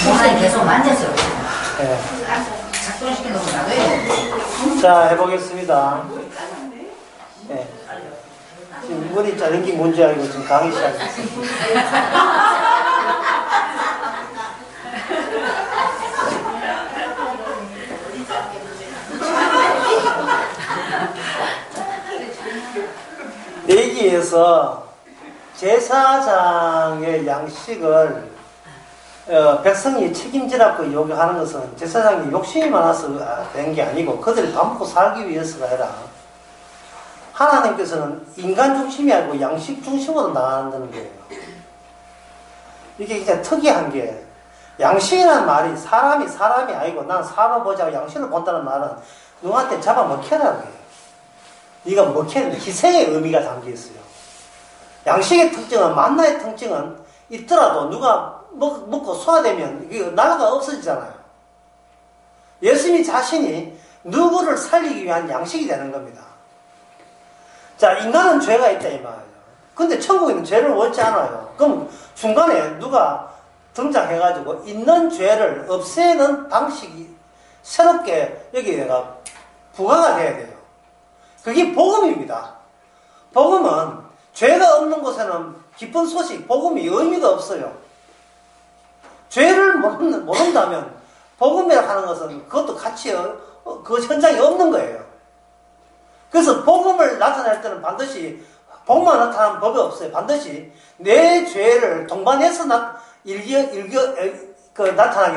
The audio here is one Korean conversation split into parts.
목사님 계속 만졌어요. 네. 작동시켜놓고 나가요. 자, 해보겠습니다. 네. 지금 머리 자른 게 뭔지 알고 지금 강의 시작했습니다. 내기에서 제사장의 양식을 백성이 책임지라고 요구하는 것은 제사장이 욕심이 많아서 된 게 아니고 그들이 밥 먹고 살기 위해서가 아니라 하나님께서는 인간 중심이 아니고 양식 중심으로 나간다는 거예요. 이게 진짜 특이한 게 양식이라는 말이 사람이 아니고 난 사람 보자고 양식을 본다는 말은 누구한테 잡아먹혀라는 거예요. 네가 먹혀야 된다. 희생의 의미가 담겨 있어요. 양식의 특징은 만나의 특징은 있더라도 누가 먹고 소화되면 나라가 없어지잖아요. 예수님 자신이 누구를 살리기 위한 양식이 되는 겁니다. 자, 인간은 죄가 있다 이 말이에요. 근데 천국에는 죄를 원치 않아요. 그럼 중간에 누가 등장해가지고 있는 죄를 없애는 방식이 새롭게 여기에가 부과가 돼야 돼요. 그게 복음입니다. 복음은 죄가 없는 곳에는 기쁜 소식, 복음이 의미가 없어요. 죄를 모른다면 복음이라고 하는 것은 그것도 같이 그 현장이 없는 거예요. 그래서 복음을 나타낼 때는 반드시 복만 나타나는 법이 없어요. 반드시 내 죄를 동반해서 나타나게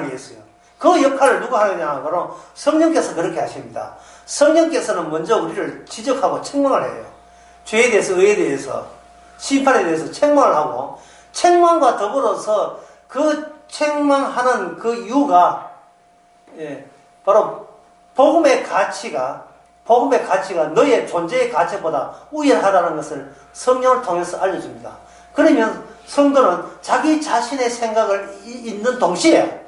되어 있어요. 그 역할을 누가 하느냐? 바로 성령께서 그렇게 하십니다. 성령께서는 먼저 우리를 지적하고 책망을 해요. 죄에 대해서, 의에 대해서, 심판에 대해서 책망을 하고, 책망과 더불어서 그 책망하는 그 이유가, 바로 복음의 가치가 너의 존재의 가치보다 우연하다는 것을 성령을 통해서 알려줍니다. 그러면 성도는 자기 자신의 생각을 잊는 동시에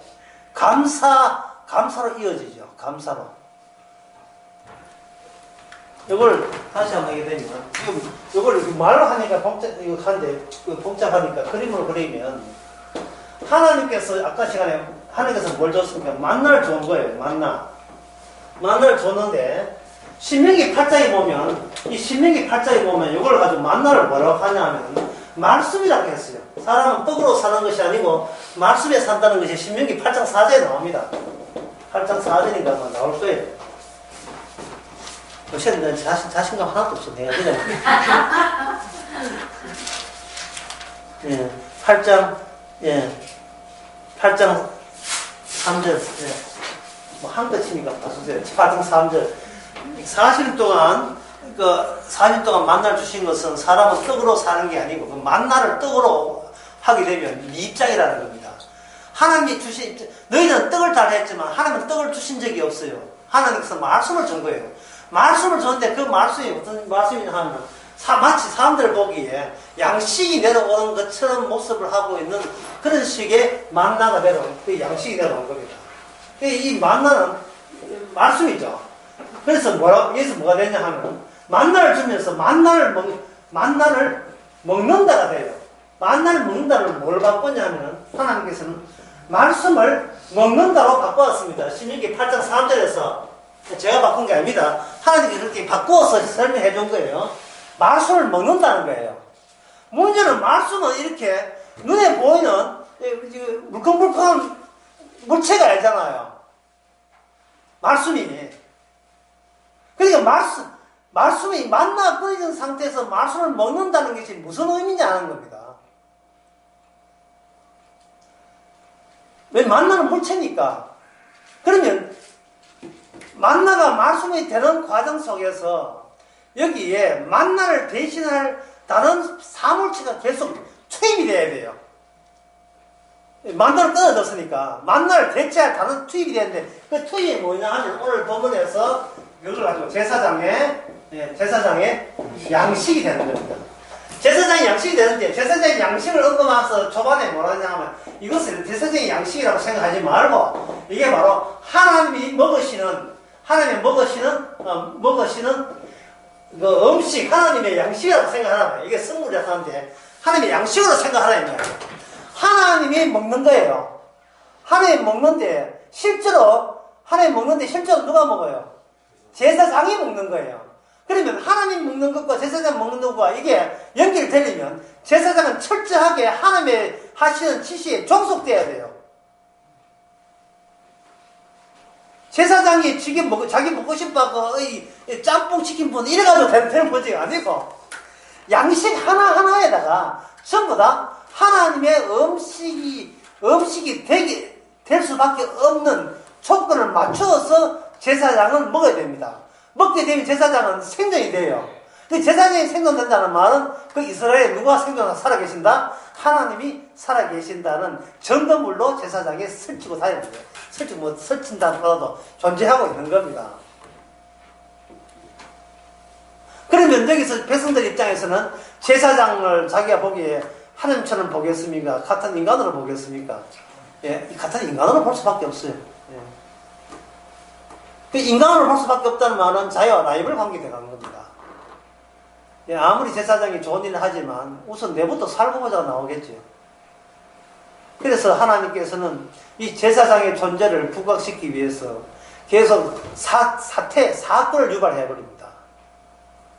감사로 이어지죠. 감사로. 이걸 다시 한번 하게 되면, 지금 이걸 말로 하니까 복잡하니까 그림으로 그리면, 하나님께서 아까 시간에 하나님께서 뭘 줬습니까? 만나를 준 거예요. 만나를 줬는데, 신명기 8장에 보면, 이걸 가지고 만나를 뭐라고 하냐면, 말씀이라고 했어요. 사람은 떡으로 사는 것이 아니고, 말씀에 산다는 것이 신명기 8장 4절에 나옵니다. 8장 4절인가 나올 거예요. 요새는 자신감 하나도 없어. 내가 그냥. 8장 3절. 한글 치니까 봐주세요. 8장 3절. 40일 동안 만나를 주신 것은 사람은 떡으로 사는 게 아니고, 그 만나를 떡으로 하게 되면 네 입장이라는 겁니다. 하나님이 너희는 떡을 달라 했지만 하나님은 떡을 주신 적이 없어요. 하나님께서 말씀을 준 거예요. 말씀을 줬는데 그 말씀이 어떤 말씀이냐 하면 마치 사람들 보기에 양식이 내려오는 것처럼 모습을 하고 있는 그런 식의 만나가 내려온, 그 양식이 내려온 겁니다. 이 만나는 말씀이죠. 그래서 여기서 뭐가 되냐 하면 만나를 주면서 만나를 먹는다가 돼요. 만나를 먹는다를 뭘 바꿨냐 하면 하나님께서는 말씀을 먹는다로 바꾸었습니다. 신명기 8장 3절에서 제가 바꾼 게 아닙니다. 하나님이 그렇게 바꾸어서 설명해 준 거예요. 말씀을 먹는다는 거예요. 문제는 말씀은 이렇게 눈에 보이는 물컹물컹한 물체가 아니잖아요. 말씀이. 그러니까 말씀이 만나 끓이는 상태에서 말씀을 먹는다는 것이 무슨 의미냐 하는 겁니다. 왜 만나는 물체니까. 그러면 만나가 말씀이 되는 과정 속에서 여기에 만나를 대신할 다른 사물체가 계속 투입이 돼야 돼요. 만나를 끊어졌으니까 만나를 대체할 다른 투입이 되는데 그 투입이 뭐냐 하면 오늘 본문에서 이걸 가지고 제사장의 양식이 되는 겁니다. 제사장의 양식이 되는데 제사장의 양식을 언급해서 초반에 뭐라 하냐 하면 이것을 제사장의 양식이라고 생각하지 말고 이게 바로 하나님이 먹으시는 그 음식, 하나님의 양식이라고 생각하라. 이게 선물이라고 하는데 하나님의 양식으로 생각하라 이 말이에요. 하나님이 먹는 거예요. 먹는데 실제로 누가 먹어요? 제사장이 먹는 거예요. 그러면 하나님 먹는 것과 제사장 먹는 것과 이게 연결되려면 제사장은 철저하게 하나님의 하시는 지시에 종속돼야 돼요. 제사장이 자기 먹고 싶다고 짬뽕 치킨 분 이래가지고 되는 문제가 아니고 양식 하나하나에다가 전부 다 하나님의 음식이 될 수밖에 없는 조건을 맞추어서 제사장은 먹어야 됩니다. 먹게 되면 제사장은 생존이 돼요. 그 제사장이 생존된다는 말은 그 이스라엘에 누가 살아계신다? 하나님이 살아계신다는 증거물로 제사장이 설치고 다니는 거예요. 설친다더라도 존재하고 있는 겁니다. 그러면 여기서 백성들 입장에서는 제사장을 자기가 보기에 하나님처럼 보겠습니까? 같은 인간으로 보겠습니까? 예, 같은 인간으로 볼 수밖에 없어요. 예. 그 인간으로 볼 수밖에 없다는 말은 자기와 라이벌 관계가 되는 겁니다. 예, 아무리 제사장이 좋은 일을 하지만 우선 내부터 살고 보자가 나오겠죠. 그래서 하나님께서는 이 제사장의 존재를 부각시키기 위해서 계속 사건을 유발해버립니다.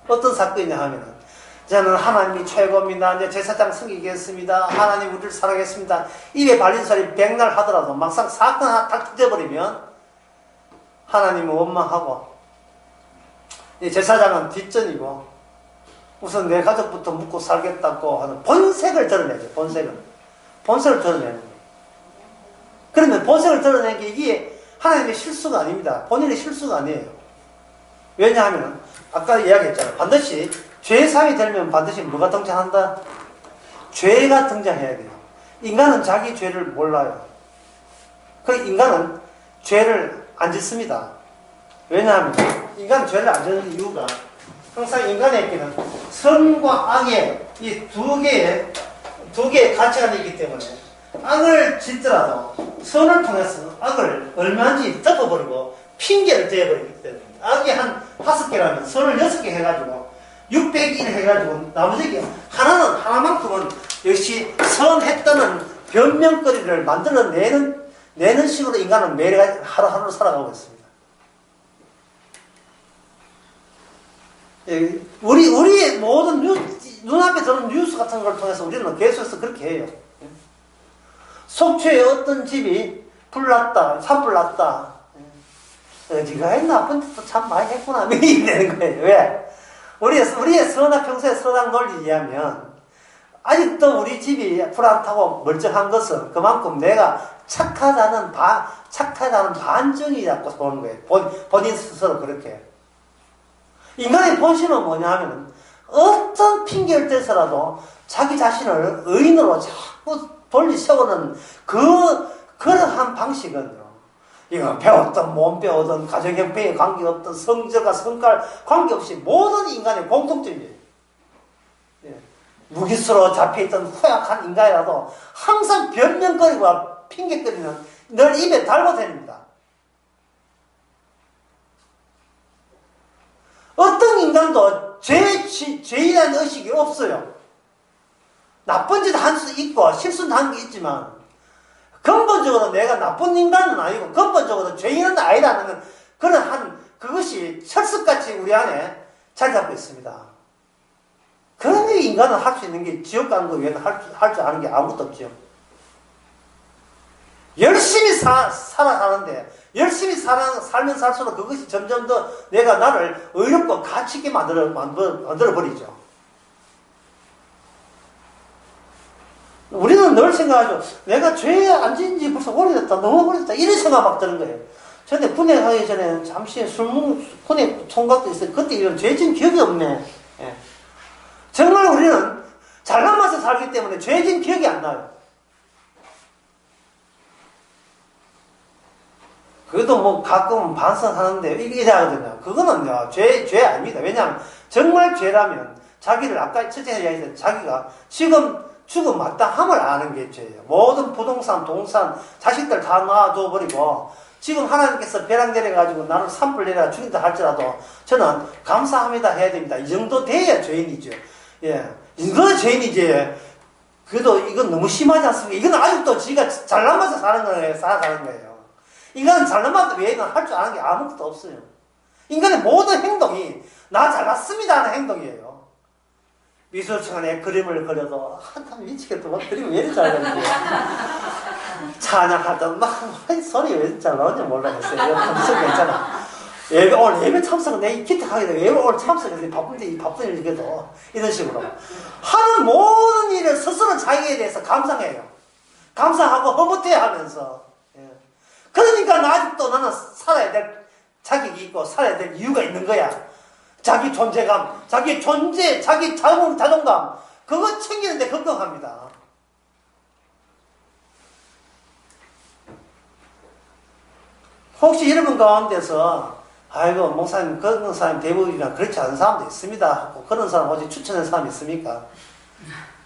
어떤 사건이냐 하면은, 저는 하나님이 최고입니다. 이제 제사장 섬기겠습니다. 하나님 우리를 사랑했습니다. 입에 발린 소리 백날 하더라도 막상 사건 하나 딱 터져버리면 하나님은 원망하고, 이 제사장은 뒷전이고, 우선 내 가족부터 묻고 살겠다고 하는 본색을 드러내죠. 본색을 드러내는 거예요. 그러면 본색을 드러내는 게 이게 하나님의 실수가 아닙니다. 본인의 실수가 아니에요. 왜냐하면 아까 이야기했잖아요. 반드시 죄 사이 되면 반드시 뭐가 등장한다? 죄가 등장해야 돼요. 인간은 자기 죄를 몰라요. 그 인간은 죄를 안 짓습니다. 왜냐하면 인간은 죄를 안 짓는 이유가 항상 인간에게는 선과 악의 이 두 개의 가치관이 있기 때문에 악을 짓더라도 선을 통해서 악을 얼마든지 덮어버리고 핑계를 대버리기 때문에 악이 한 5개라면 선을 6개 해가지고 601 해가지고 나머지 하나만큼은 역시 선했다는 변명거리를 만들어내는 식으로 인간은 매일 하루하루 살아가고 있습니다. 우리의 모든 눈앞에 드는 뉴스 같은 걸 통해서 우리는 계속해서 그렇게 해요. 속초에 어떤 집이 불났다, 산불 났다. 어디가 했나? 나쁜 짓도 참 많이 했구나. 이렇게 되는 거예요. 왜? 우리의 평소의 선악 논리에 의하면 아직도 우리 집이 불 안 타고 멀쩡한 것은 그만큼 내가 착하다는 반증이라고 보는 거예요. 본인 스스로 그렇게. 인간의 본심은 뭐냐 하면 어떤 핑계를 대서라도 자기 자신을 의인으로 자꾸 돌리 세우는 그러한 방식은요. 이거 배웠든 못 배우든 가정형편에 관계없든 성적과 성깔 관계없이 모든 인간의 공통점이에요. 예. 무기수로 잡혀있던 후약한 인간이라도 항상 변명거리고 핑계거리는 늘 입에 달고 다닙니다. 어떤 인간도 죄이라는 의식이 없어요. 나쁜 짓 할 수 있고 실수는 한 게 있지만 근본적으로 내가 나쁜 인간은 아니고 근본적으로 죄인은 아니라는 그것이 철석같이 우리 안에 자리 잡고 있습니다. 그러니 인간은 할 수 있는 게 지옥 가는 거 외에는 할 줄 아는 게 아무것도 없죠. 열심히 살아가는데 열심히 살면 살수록 그것이 점점 더 내가 나를 의롭고 가치 있게 만들어버리죠. 우리는 늘 생각하죠. 내가 죄에 안 지은 지 벌써 오래됐다. 너무 오래됐다. 이런 생각 막 드는 거예요. 저한테 군에 가기 전에 잠시 군에 총각도 있어요. 그때 이런 죄 지은 기억이 없네. 예. 정말 우리는 잘난 맛에 살기 때문에 죄 지은 기억이 안 나요. 그것도 뭐 가끔 반성하는데 이래 하거든요. 그거는요, 죄 아닙니다. 왜냐하면 정말 죄라면 자기를 아까 첫째 이야기했던 자기가 지금 죽음 마땅함을 아는 게 죄예요. 모든 부동산, 동산, 자식들 다 놔둬버리고 지금 하나님께서 벼락 내려가지고 나를 산불 내려 죽인다 할지라도 저는 감사합니다 해야 됩니다. 이 정도 돼야 죄인이죠. 예, 이거 죄인이지. 그래도 이건 너무 심하지 않습니까? 이건 아직도 지가 잘난 맛에 사는 거예요. 살아가는 거예요. 인간은 잘난 맛 외에는 할 줄 아는 게 아무것도 없어요. 인간의 모든 행동이 나 잘났습니다 하는 행동이에요. 미술청에 그림을 그려도 한참 미치겠다. 막 그림을 왜 이렇게 잘 그리지? 찬양하던 막 손이 왜 이렇게 잘 나오는지 몰라겠어요. 무슨 괜찮아. 예배, 오늘 예배 참석은 내 기특하게 돼. 예배 오늘 참석은 바쁜데 이 바쁜 일 이겨도 이런 식으로 하는 모든 일을 스스로 자기에 대해서 감상해요. 감상하고 허무해 하면서. 예. 그러니까 아직도 나는 살아야 될 자격이 있고 살아야 될 이유가 있는 거야. 자기 존재감, 자기 존재, 자기 자존감 그거 챙기는데 걱정합니다. 혹시 여러분 가운데서 아이고 목사님 그런 사람 대부분이나 그렇지 않은 사람도 있습니다 하고 그런 사람 혹시 추천하는 사람 있습니까?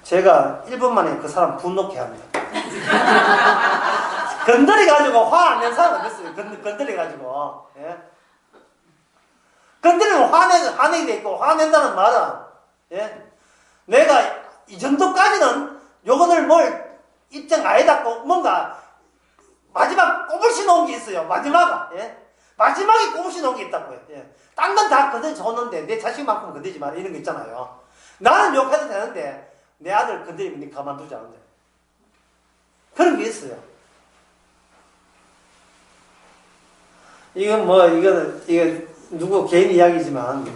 제가 1분 만에 그 사람 분노케 합니다. 건드려가지고 화 안 낸 사람 어딨어요? 건드려가지고. 예? 건드리면 화내게 돼 있고, 화낸다는 말은, 예? 내가 이 정도까지는 요거를 뭘 입장 아니다고 뭔가 마지막 꼬불씨 놓은 게 있어요. 예? 마지막에 꼬불씨 놓은 게 있다고요. 예? 딴 건 다 건드려줬는데 내 자식만큼 건드리지 마라 이런 거 있잖아요. 나는 욕해도 되는데 내 아들 건드리면 니 가만두지 않는데. 그런 게 있어요. 이건 누구 개인 이야기지만,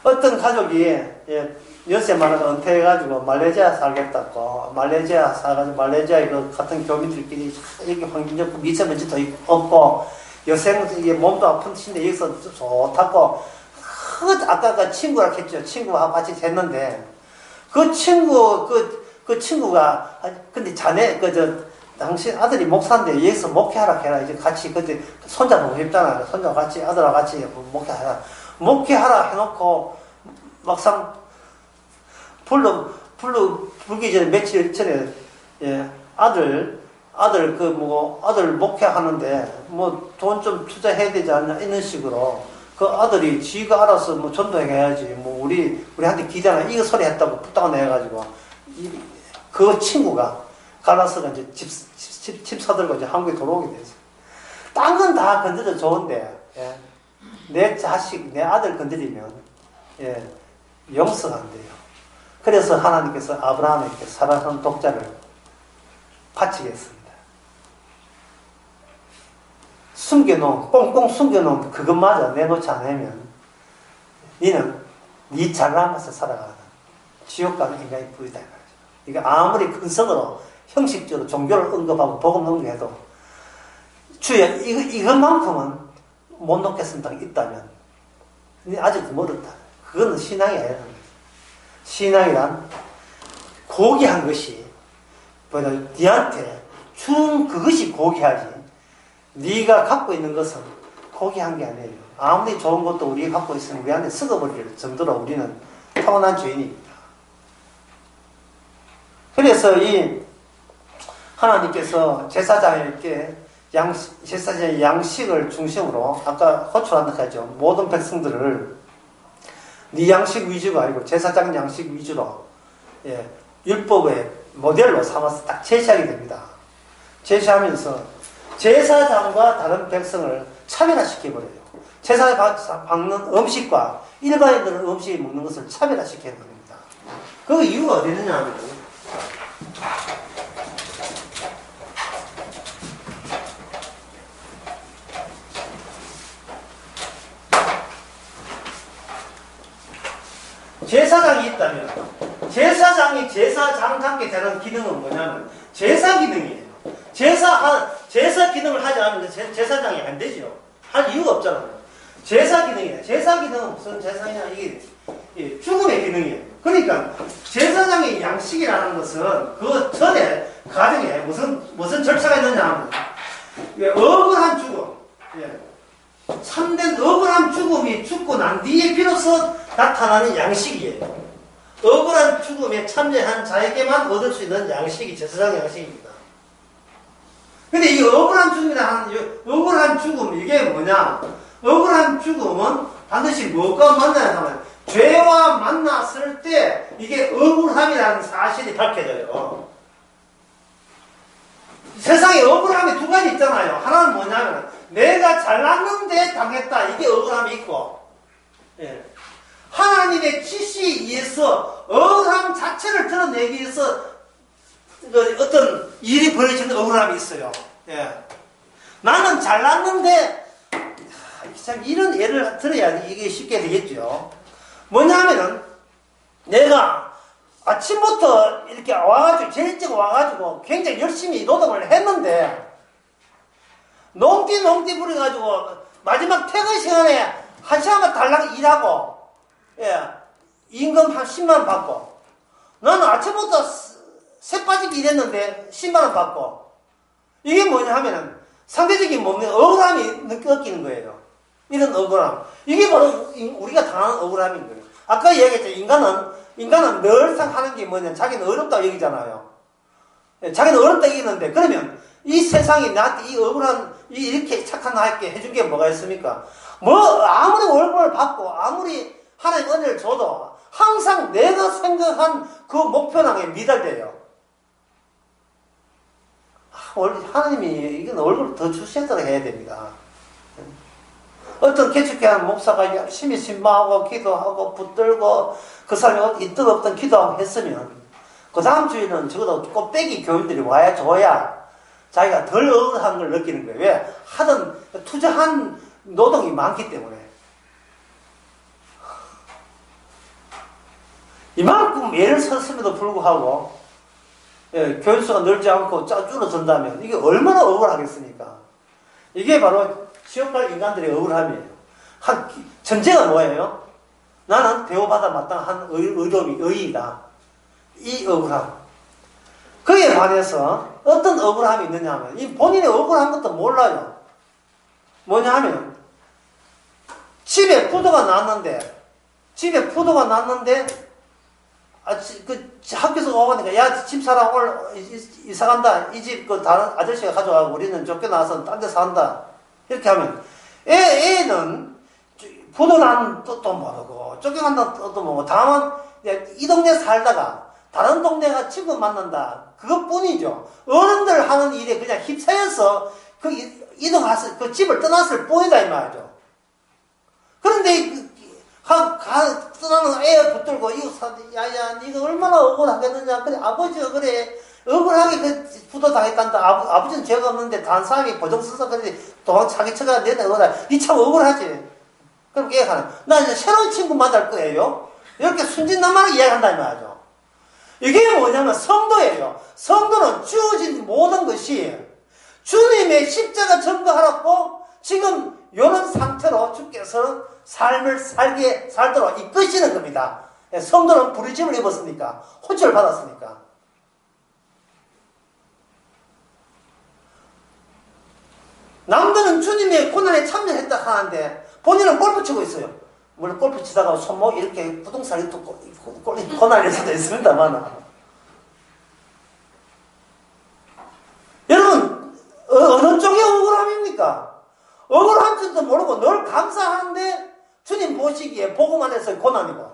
어떤 가족이, 예, 연세 많아서 은퇴해가지고 말레이시아 살겠다고, 말레이시아 사가지고, 말레이시아에 그 같은 교민들끼리 여기 환경적 미세먼지도 없고, 여생, 이게 몸도 아픈 친데 여기서 좋다고, 아까 그 친구라 했죠. 친구하고 같이 했는데, 그 친구가, 근데 당신 아들이 목사인데 여기서 목회하라 해라. 이제 같이 그때 손자 보고 싶잖아. 손자 같이 아들하고 같이 목회하라 해놓고 막상 불기 전에 며칠 전에 예, 아들 목회하는데 뭐 돈 좀 투자해야 되지 않나 이런 식으로 그 아들이 지가 알아서 뭐 전도해야지 뭐 우리한테 기대하나 이거 소리 했다고 부탁을 내가지고 그 친구가 갈라서가 이제 집 사들고 이제 한국에 돌아오게 됐어요. 딴 건 다 건드려 좋은데, 예. 내 자식, 내 아들 건드리면, 예, 용서가 안 돼요. 그래서 하나님께서 아브라함에게 사랑하는 독자를 바치겠습니다. 꽁꽁 숨겨놓은 그것마저 내놓지 않으면, 니는 니 잘난 것을 살아가는 지옥 가는 인간이 부이다. 이게 아무리 큰 성으로 형식적으로 종교를 언급하고 복음 언급해도 주여 이것만큼은 못 놓겠습니다 있다면 아직 멀었다. 그거는 신앙이 아니라는 거죠. 신앙이란 고귀한 것이 니한테 준 그것이 고귀하지 네가 갖고 있는 것은 고귀한 게 아니에요. 아무리 좋은 것도 우리가 갖고 있으면 우리한테 썩어버릴 정도로 우리는 타고난 죄인입니다. 그래서 이 하나님께서 제사장에게 제사장의 양식을 중심으로 아까 호출한다 하죠. 모든 백성들을 네 양식 위주가 아니고 제사장 양식 위주로 예, 율법의 모델로 삼아서 딱 제시하게 됩니다. 제시하면서 제사장과 다른 백성을 차별화시켜버려요. 제사 받는 음식과 일반인들은 음식 먹는 것을 차별화시켜버립니다. 그 이유가 어디 있느냐 하면 제사장이 있다면 제사장이 제사장답게 되는 기능은 뭐냐면 제사 기능이에요. 제사 기능을 하지 않으면 제사장이 안 되죠. 할 이유가 없잖아요. 제사 기능이에요. 제사 기능은 무슨 제사냐 이게 죽음의 기능이에요. 그러니까 제사장의 양식이라는 것은 그 전에 가정에 무슨 절차가 있느냐 하면 억울한 죽음, 참된 억울한 죽음이 죽고 난 뒤에 비로소 나타나는 양식이에요. 억울한 죽음에 참여한 자에게만 얻을 수 있는 양식이 제사장 양식입니다. 근데 이 억울한 죽음 이게 뭐냐? 억울한 죽음은 반드시 무엇과 만나야 하면 죄와 만났을 때 이게 억울함이라는 사실이 밝혀져요. 세상에 억울함이 두 가지 있잖아요. 하나는 뭐냐면 내가 잘났는데 당했다. 이게 억울함이 있고, 예. 하나님의 지시에 의해서 억울함 자체를 드러내기 위해서 어떤 일이 벌어지는 억울함이 있어요. 예. 나는 잘났는데 참 이런 예를 들어야 이게 쉽게 되겠죠. 뭐냐면은 내가 아침부터 이렇게 와가지고 제일 일찍 와가지고 굉장히 열심히 노동을 했는데 농띠 부려가지고 마지막 퇴근 시간에 한 시간만 달랑 일하고, 예, 임금 한 10만 원 받고, 나는 아침부터 새 빠지게 일했는데 10만 원 받고, 이게 뭐냐 하면은 상대적인 몸에 억울함이 느껴지는 거예요. 이런 억울함. 이게 바로 우리가 당하는 억울함인 거예요. 아까 얘기했죠. 인간은 늘상 하는 게 뭐냐. 자기는 어렵다고 얘기잖아요. 자기는 어렵다 얘기하는데, 그러면 이 세상이 나한테 이 억울한, 이렇게 착한 나에게 해준 게 뭐가 있습니까? 아무리 월급을 받고, 아무리 하나님 은혜를 줘도, 항상 내가 생각한 그 목표랑에 미달돼요. 하나님이, 이건 월급을 더 주시도록 해야 됩니다. 어떤 개척교회 목사가 열심히 신방하고 기도하고 붙들고 그 사람이 있든 없든 기도하고 했으면 그 다음 주에는 적어도 꽃배기 교인들이 와야 줘야 자기가 덜 억울한 걸 느끼는 거예요. 왜? 하던 투자한 노동이 많기 때문에. 이만큼 애를 썼음에도 불구하고, 예, 교인수가 늘지 않고 줄어든다면 이게 얼마나 억울하겠습니까? 이게 바로 지옥 갈 인간들의 억울함이에요. 전제가 뭐예요? 나는 대우받아 마땅한 의의다. 이 억울함. 그에 반해서 어떤 억울함이 있느냐 하면, 이 본인의 억울한 것도 몰라요. 뭐냐 하면, 집에 부도가 났는데, 학교에서 오니까, 야, 집 사라, 오늘 이사 간다. 이 집, 다른 아저씨가 가져가고, 우리는 쫓겨나서 딴 데 산다. 이렇게 하면, 애는 부도 난 뜻도 모르고, 쫓겨간다는 뜻도 모르고, 다만, 이 동네 살다가, 다른 동네가 친구 만난다. 그것뿐이죠. 어른들 하는 일에 그냥 휩싸여서, 이동해서, 그 집을 떠났을 뿐이다, 이 말이죠. 그런데, 떠나는 애 붙들고, 야야, 니가 얼마나 억울하겠느냐. 그래, 아버지가 그래, 억울하게 부도 당했단다. 아버지는 죄가 없는데, 다른 사람이 보정 써서 그래, 자기 처가 내내 억울하다. 니 참 억울하지. 그럼 애가 하는, 나 이제 새로운 친구 만날 거예요. 이렇게 순진난만하게 이야기한다, 이 말이죠. 이게 뭐냐면 성도예요. 성도는 주어진 모든 것이 주님의 십자가 전거하라고 지금 이런 상태로 주께서 삶을 살도록 이끄시는 겁니다. 성도는 부르심을 입었으니까, 호출을 받았으니까. 남들은 주님의 고난에 참여했다 하는데 본인은 골프 치고 있어요. 물론 골프 치다가 손목 이렇게 부동산이 또 고난일 수도 있습니다만. 여러분, 어느 쪽이 억울함입니까? 억울한 줄도 모르고 늘 감사하는데 주님 보시기에 복음 안에서 고난이고,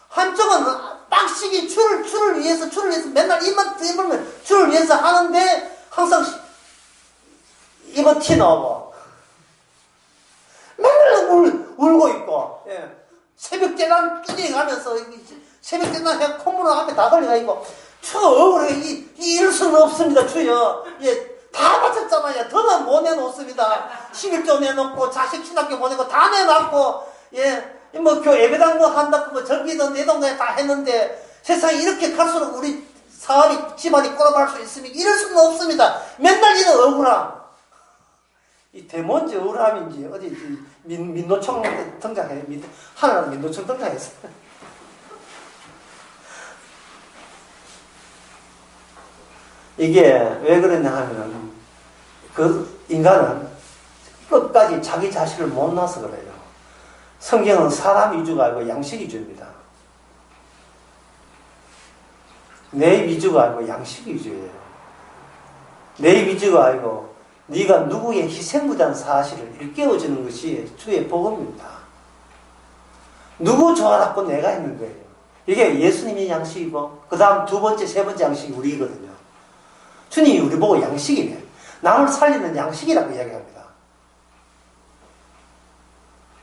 한쪽은 빡시기 줄을 위해서 맨날 입만 띄우면 줄을 위해서 하는데 항상 입은 티 나오고 맨날 울고 있고, 예. 새벽 재난 뚜딩하면서 새벽 재난 해 콧물 앞에 다 흘려가 있고, 억울해. 이럴 수는 없습니다, 주여. 예. 다 바쳤잖아요. 더는 못 내놓습니다. 11조 내놓고, 자식 신학교 보내고, 다 내놨고, 예. 예배당 한다고, 전기도 내 동네에 다 했는데, 세상에 이렇게 갈수록 우리 사업이, 집안이 꼬라박을 수 있습니까? 이럴 수는 없습니다. 맨날 이런 억울함. 이 대문지 억울함인지, 어디, 민노총 등장해. 하나는 민노총 등장했어요. 이게 왜 그러냐 하면, 그 인간은 끝까지 자기 자신을 못 놔서 그래요. 성경은 사람 위주가 아니고 양식 위주입니다. 내 위주가 아니고 양식 위주예요. 내 위주가 아니고 네가 누구의 희생부자는 사실을 일깨워주는 것이 주의 복음입니다. 누구 좋아라고 내가 있는 거예요. 이게 예수님의 양식이고, 그 다음 두 번째, 세 번째 양식이 우리거든요. 주님이 우리 보고 양식이래. 남을 살리는 양식이라고 이야기합니다.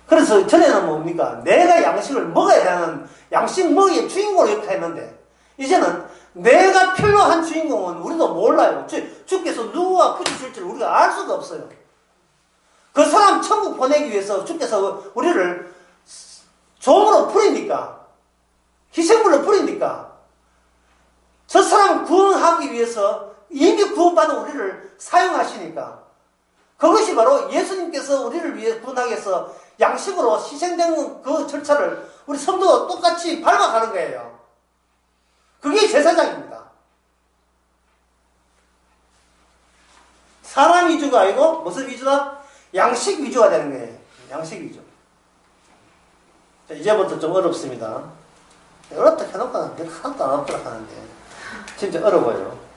그래서 전에는 뭡니까? 내가 양식을 먹어야 되는, 양식 먹이의 주인공을 역할했는데, 이제는 내가 필요한 주인공은 우리도 몰라요. 주께서 누구와 부딪힐지를 우리가 알 수가 없어요. 그 사람 천국 보내기 위해서 주께서 우리를 종으로 부리니까, 희생물로 부리니까, 저 사람 구원하기 위해서 이미 구원받은 우리를 사용하시니까, 그것이 바로 예수님께서 우리를 위해 구원하기 위해서 양식으로 희생된 그 절차를 우리 성도가 똑같이 밟아가는 거예요. 그게 제사장입니다. 사람 위주가 아니고 무슨 위주다? 양식 위주가 되는 거예요. 양식 위주. 자, 이제부터 좀 어렵습니다. 어렵다 해놓고 하나도 안 어렵더라 하는데 진짜 어려워요.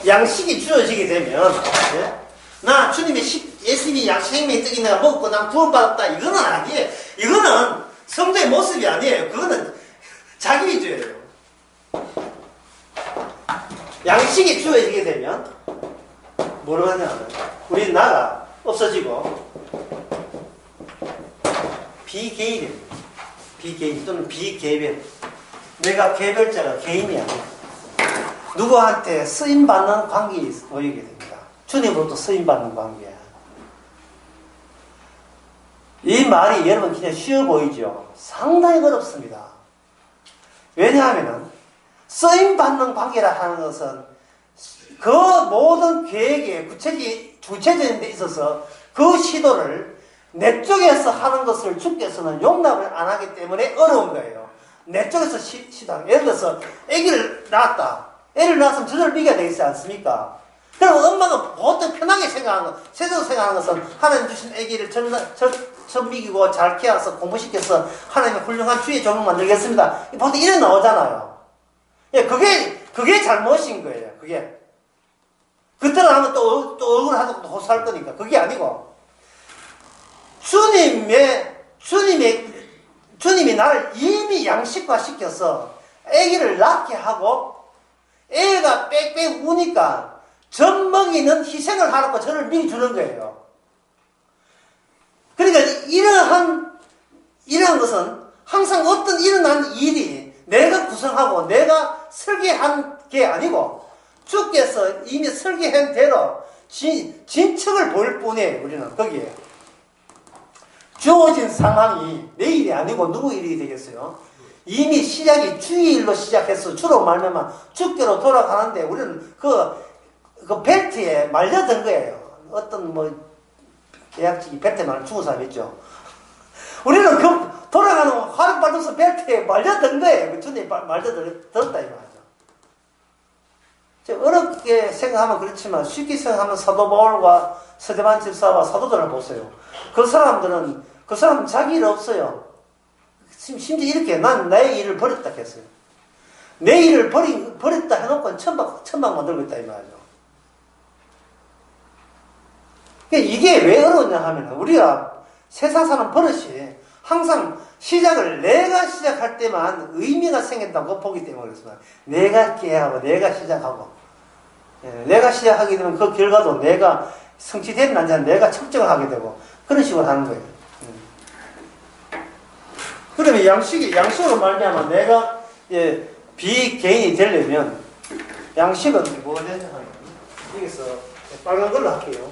양식이 주어지게 되면, 예? 나 주님의 예수님이 양식 생명의 떡이 내가 먹고 난 구원받았다. 이거는 아니에요. 이거는 성도의 모습이 아니에요. 그거는 자기 위주예요. 양식이 주어지게 되면 뭘 하냐면 우리 나가 없어지고 비개인 또는 비개별. 내가 개별자가 개인이 아니야. 누구한테 쓰임받는 관계에 보이게 됩니다. 주님으로부터 쓰임받는 관계야. 이 말이 여러분 그냥 쉬워 보이죠? 상당히 어렵습니다. 왜냐하면 쓰임받는 관계라 하는 것은 그 모든 계획에 구체적인 데 있어서 그 시도를 내 쪽에서 하는 것을 주께서는 용납을 안 하기 때문에 어려운 거예요. 내 쪽에서 시도하는. 예를 들어서 아기를 낳았다. 애를 낳았으면 저절로 미겨야 되겠지 않습니까? 그럼 엄마가 보통 편하게 생각하는 것, 세상으로 생각하는 것은 하나님 주신 아기를 전 미기고 잘 키워서 공부시켜서 하나님의 훌륭한 주의 종을 만들겠습니다. 보통 이래 나오잖아요. 예, 그게 잘못인 거예요. 그게. 그때는 하면 또 억울하다고 또 호소할 거니까. 그게 아니고, 주님이 나를 이미 양식화 시켜서 아기를 낳게 하고, 애가 빽빽 우니까 젖 먹이는 희생을 하라고 저를 미리 주는 거예요. 그러니까 이러한 것은 항상 어떤 일어난 일이 내가 구성하고 내가 설계한 게 아니고 주께서 이미 설계한 대로 진척을 보일 뿐이에요. 우리는 거기에 주어진 상황이 내 일이 아니고 누구 일이 되겠어요? 이미 시작이 주의 일로 시작해서 주로 말미암아 주께로 돌아가는데 우리는 그 벨트에 말려든 거예요. 어떤 계약직이 벨트에 말려 죽은 사람 있죠. 우리는 그 돌아가는 화력발전소 벨트에 말려든 거예요. 주님이 말려들었다 이 말이죠. 어렵게 생각하면 그렇지만 쉽게 생각하면 사도 바울과 스데반 집사와 사도들을 보세요. 그 사람 자기 일 없어요. 심지어 이렇게 난 나의 일을 버렸다 했어요. 내 일을 버렸다 해놓고 천막 만들고 있다 이 말이죠. 이게 왜 어려웠냐 하면 우리가 세상 사는 버릇이 항상 시작을 내가 시작할 때만 의미가 생긴다고 보기 때문에 그렇습니다. 내가 계획하고 내가 시작하고 내가 시작하게 되면 그 결과도 내가 성취되는 안 내가 측정을 하게 되고 그런 식으로 하는 거예요. 그러면 양식으로 말미암아 내가 비개인이 되려면 양식은 뭐가 되냐 하면 여기서 빨간 걸로 할게요.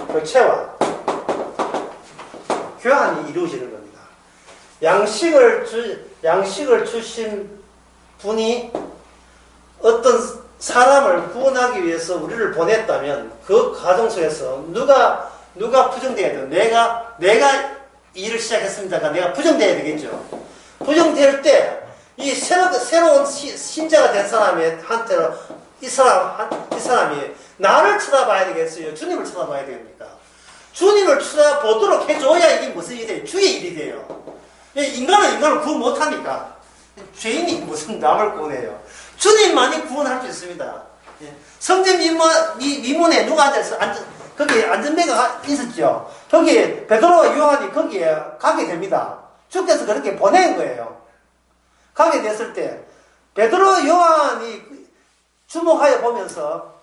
교체와 교환이 이루어지는 겁니다. 양식을 주신 분이 어떤 사람을 구원하기 위해서 우리를 보냈다면 그 과정 속에서 누가 부정돼야 돼요? 내가 일을 시작했습니다가 내가 부정돼야 되겠죠. 부정될 때 이 새로운 신자가 된 사람한테는 이 사람이 나를 쳐다봐야 되겠어요? 주님을 쳐다봐야 됩니까? 주님을 쳐다보도록 해줘야 이게 무슨 일이 돼요? 주의 일이 돼요. 인간을 구원 못하니까 죄인이 무슨 남을 구원해요? 주님만이 구원할 수 있습니다. 성전 미문에 누가 앉아서 거기에 안전대가 있었죠. 거기에 베드로와 요한이 거기에 가게 됩니다. 주께서 그렇게 보낸 거예요. 가게 됐을 때 베드로 요한이 주목하여 보면서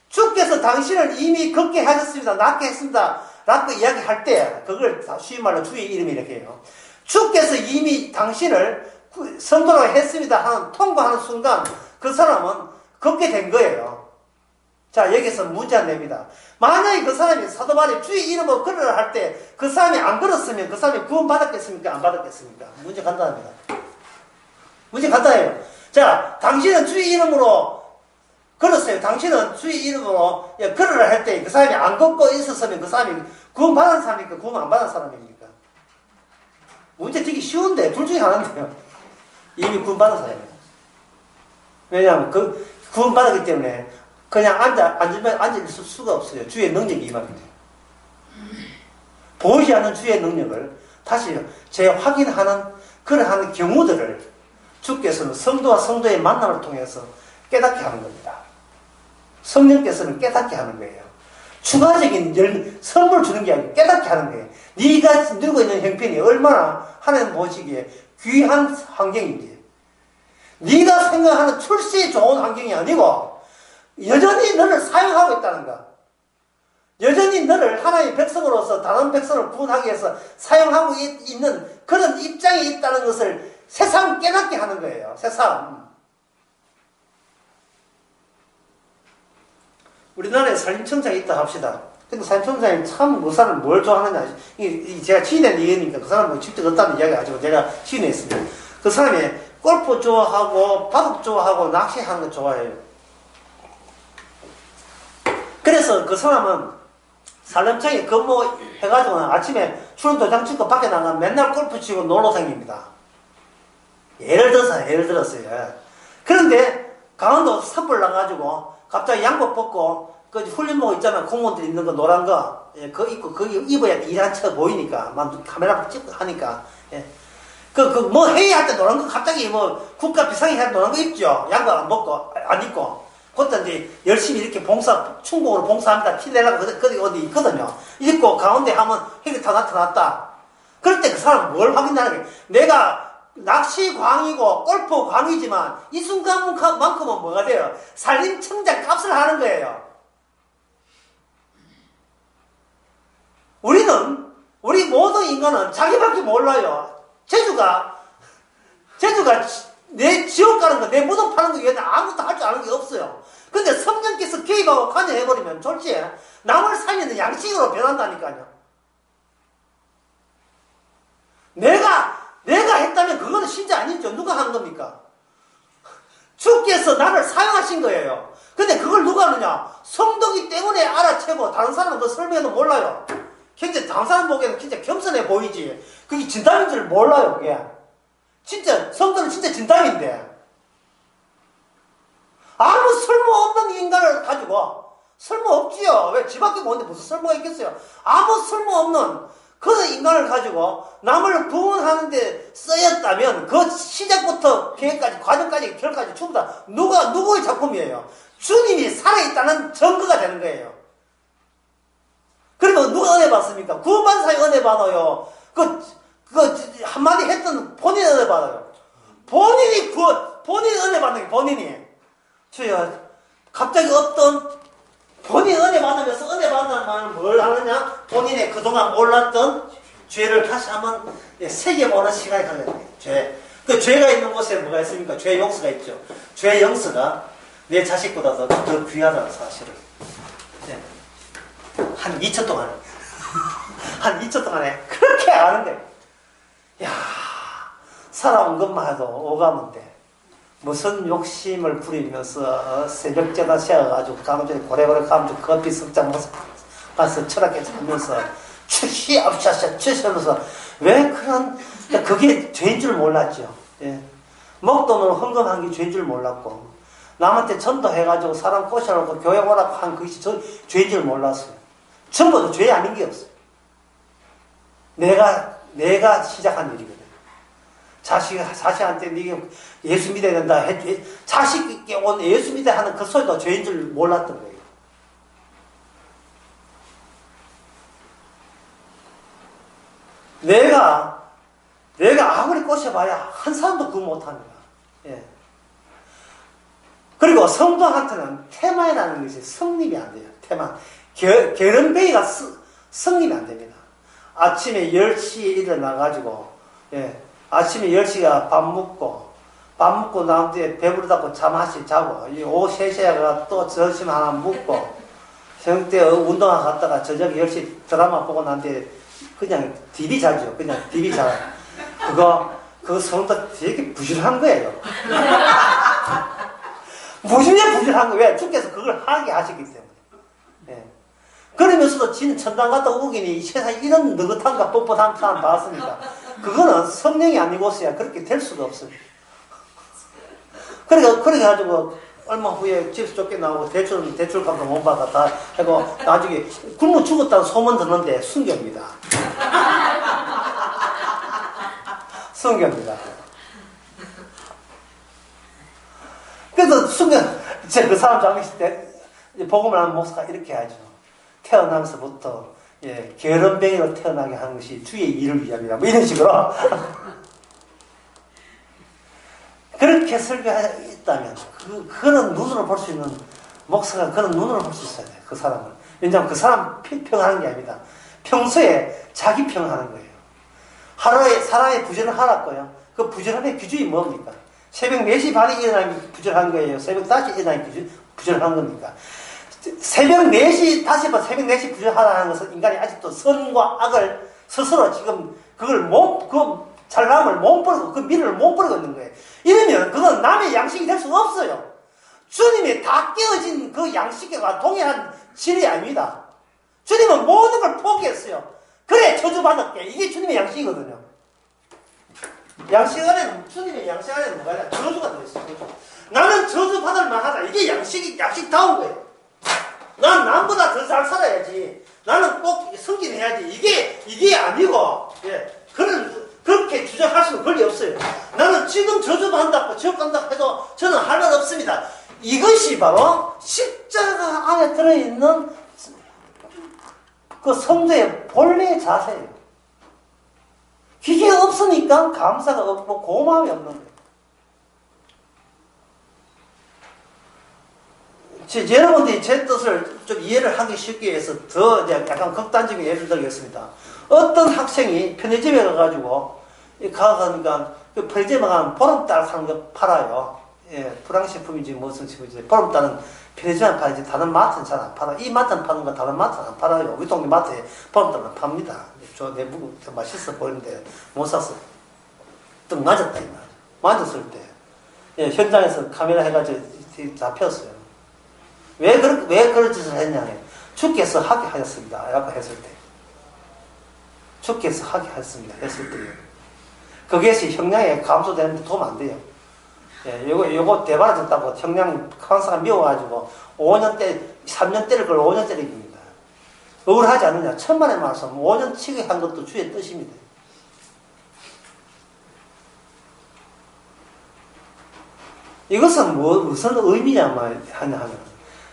주께서 당신을 이미 걷게 하셨습니다. 낫게 했습니다. 라고 이야기할 때 그걸 쉬운 말로 주의 이름이 이렇게 해요. 주께서 이미 당신을 성도로 했습니다 하는 통보하는 순간 그 사람은 걷게 된 거예요. 자, 여기서 문제 안 냅니다. 만약에 그 사람이 사도 바울이 주의 이름으로 걸으라 할 때 그 사람이 안 걸었으면 그 사람이 구원 받았겠습니까? 안 받았겠습니까? 문제 간단합니다. 문제 간단해요. 자, 당신은 주의 이름으로 걸었어요. 당신은 주의 이름으로 걸으라 할 때 그 사람이 안 걷고 있었으면 그 사람이 구원 받은 사람입니까? 구원 안 받은 사람입니까? 문제 되게 쉬운데 둘 중에 하나인데요. 이미 구원 받은 사람이에요. 왜냐하면 그 구원 받았기 때문에 그냥 앉을 수가 없어요. 주의 능력이 임합니다. 보이지 않는 주의 능력을 다시 재확인하는 그러한 경우들을 주께서는 성도와 성도의 만남을 통해서 깨닫게 하는 겁니다. 성령께서는 깨닫게 하는 거예요. 추가적인 선물 주는 게 아니고 깨닫게 하는 거예요. 네가 누리고 있는 형편이 얼마나 하나님 보시기에 귀한 환경인지, 네가 생각하는 출세에 좋은 환경이 아니고 여전히 너를 사용하고 있다는 거, 여전히 너를 하나님의 백성으로서 다른 백성을 구원하기 위해서 사용하고 있는 그런 입장이 있다는 것을 새삼 깨닫게 하는 거예요. 새삼. 우리나라에 산림청장이 있다 합시다. 근데 산림청장이 참 그 사람 뭘 좋아하느냐. 제가 시인의 얘기니까 그 사람은 직접 없다는 이야기 가지고 제가 시인했습니다. 그 사람이 골프 좋아하고 바둑 좋아하고 낚시하는 거 좋아해요. 그래서 그 사람은 산림청에 근무해가지고 아침에 출근 도장 찍고 밖에 나가면 맨날 골프 치고 놀러 다닙니다. 예를 들었어요. 그런데 강원도 산불 나가지고 갑자기 양복 벗고 그 훈련복 있잖아. 공무원들 입는 거 노란 거. 예, 그거 입고 거기 입어야 일한 척 보이니까 막 카메라 찍고 하니까. 예. 뭐 회의할 때 노란 거 갑자기 뭐 국가 비상회의 노란 거 입죠. 양복 안 벗고 안 입고. 그때 이제 열심히 이렇게 충북으로 봉사합니다. 티 내려고 거기 어디 있거든요. 입고 가운데 하면 핵이 다 나타났다. 그럴 때 그 사람은 뭘 확인하는 게 내가 낚시 광이고 골프 광이지만 이 순간만큼은 뭐가 돼요? 산림청장 값을 하는 거예요. 우리 모든 인간은 자기밖에 몰라요. 제주가 내 지옥 가는 거, 내 무덤 파는 거 외에는 아무것도 할 줄 아는 게 없어요. 근데 성령께서 개입하고 관여해버리면 졸지에 남을 살리는 양식으로 변한다니까요. 내가 했다면 그거는 신자 아니죠. 누가 하는 겁니까? 주께서 나를 사용하신 거예요. 근데 그걸 누가 하느냐? 성도기 때문에 알아채고 다른 사람은 그 설명도 몰라요. 굉장히 다른 사람 보기에는 진짜 겸손해 보이지. 그게 진담인 줄 몰라요. 그게. 진짜 성도는 진짜 진담인데 아무 쓸모없는 인간을 가지고 쓸모없지요. 왜 지 밖에 모는데 무슨 쓸모가 있겠어요. 아무 쓸모없는 그런 인간을 가지고 남을 구원하는데 쓰였다면 그 시작부터 계획까지 과정까지 결까지 전부 다 누구의 작품이에요. 주님이 살아있다는 증거가 되는 거예요. 그러면 누가 은혜 받습니까? 구원받은 사람이 은혜 받아요. 한마디 했던 본인이 은혜 받아요. 본인이 은혜 받는 게 본인이. 주여, 갑자기 어떤 본인이 은혜 받으면서 은혜 받는다는 말은 뭘 하느냐? 본인의 그동안 몰랐던 죄를 다시 한번 새겨보는 시간이 가져요. 그 죄가 있는 곳에 뭐가 있습니까? 죄 용서가 있죠. 죄 용서가 내 자식보다 더 귀하다는 사실을. 한 2초 동안에. 한 2초 동안에 그렇게 아는데. 야, 살아온 것만 해도 오가는데 무슨 욕심을 부리면서 새벽제다 세워가지고 가면서 고래고래 가면서 커피 석잔 가서 철학에 자면서 취시합샤샤 취시하면서 왜 그런 그게 죄인 줄 몰랐죠. 예. 목돈으로 헌금한 게 죄인 줄 몰랐고 남한테 전도해가지고 사람 꼬셔놓고 교회 오라고 한 그것이 죄인 줄 몰랐어요. 전부 다 죄 아닌 게 없어요. 내가 시작한 일이거든. 자식한테 네가 예수 믿어야 된다. 자식께 온 예수 믿어야 하는 그 소리도 죄인 줄 몰랐던 거예요. 내가 아무리 꼬셔봐야 한 사람도 구원 못합니다. 예. 그리고 성도한테는 테마이라는 것이 성립이 안 돼요. 테마. 게으름뱅이가 성립이 안 됩니다. 아침에 10시에 일어나가지고, 예. 아침에 10시가 밥 먹고 난 뒤에 배부르다고 잠시 자고, 오후 3시에 또 점심 하나 먹고, 저녁 때 운동화 갔다가 저녁 10시 드라마 보고 난 뒤에 그냥 디비 자죠. 그냥 디비 자. 그거 성도 되게 부실한 거예요. 무심히 부실한 거예요. 왜? 주께서 그걸 하게 하셨기 때문에. 예. 그러면서도 지는 천당 갔다 오기니 이 세상에 이런 느긋함과 뻣뻣한 사람 봤습니다. 그거는 성령이 아니고서야 그렇게 될 수가 없어요. 그래가지고 얼마 후에 집에서 쫓겨나오고 대출값도 못 받아 다 하고 나중에 굶어 죽었다는 소문 듣는데 순교입니다. 순교입니다. 그래서 그 사람 장례식 때 복음을 하는 목사가 이렇게 하죠. 태어나면서부터 게으름뱅이로 태어나게 하는 것이 주의 일을 위함이다. 뭐 이런 식으로. 그렇게 설교했다면 그런 눈으로 볼 수 있는 목사가 그런 눈으로 볼 수 있어야 돼요. 그 사람을. 왜냐하면 그 사람 평하는 게 아닙니다. 평소에 자기 평하는 거예요. 하루에 사람의 부전을 하라고요. 그 부전함의 기준이 뭡니까? 새벽 4시 반에 일어나면 부전한 거예요. 새벽 5시 일어나면 부전한 겁니까? 새벽 4시, 다시 봐, 새벽 4시 부전하라는 것은 인간이 아직도 선과 악을 스스로 지금 그걸 잘남을 못 버리고, 그 미련을 못 버리고 있는 거예요. 이러면 그건 남의 양식이 될 수가 없어요. 주님이 다 깨어진 그 양식과 동일한 질이 아닙니다. 주님은 모든 걸 포기했어요. 그래, 저주받았게. 이게 주님의 양식이거든요. 양식 안에는, 주님의 양식 안에는 뭐가 아니라 저주가 들어있어요. 나는 저주받을 만하다. 이게 양식다운 거예요. 난 남보다 더 잘 살아야지. 나는 꼭 승진해야지. 이게 아니고, 그렇게 주장할 수는 권리 없어요. 나는 지금 저주받는다고 지옥간다고 해도 저는 할 말 없습니다. 이것이 바로 십자가 안에 들어있는 그 성도의 본래의 자세예요. 그게 없으니까 감사가 없고 고마움이 없는 거예요. 여러분들이 제 뜻을 좀 이해를 하기 쉽게 해서 더 약간 극단적인 예를 들겠습니다. 어떤 학생이 편의점에 가가지고 가니까 그 편의점에 가면 보름달 하는 거 팔아요. 불황식품인지 무슨 식품인지. 보름달은 편의점에 팔지 다른 마트는 잘 안 팔아요. 이 마트는 파는 거 다른 마트는 안 팔아요. 우리 동네 마트에 보름달은 팝니다. 저 내부 맛있어 보이는데 못 샀어. 또 맞았다 이 말. 맞았을 때 현장에서 카메라 해가지고 잡혔어요. 왜 그런 짓을 했냐면 주께서 하게 하셨습니다. 라고 했을 때. 주께서 하게 하셨습니다. 했을 때요. 그것이 형량에 감소되는데 도움 안 돼요. 요거 대바라졌다고 형량 판사가 미워가지고 3년 때릴 걸 5년 때리기입니다. 억울하지 않느냐. 천만의 말씀 5년 치게 한 것도 주의 뜻입니다. 이것은 무슨 의미냐 하면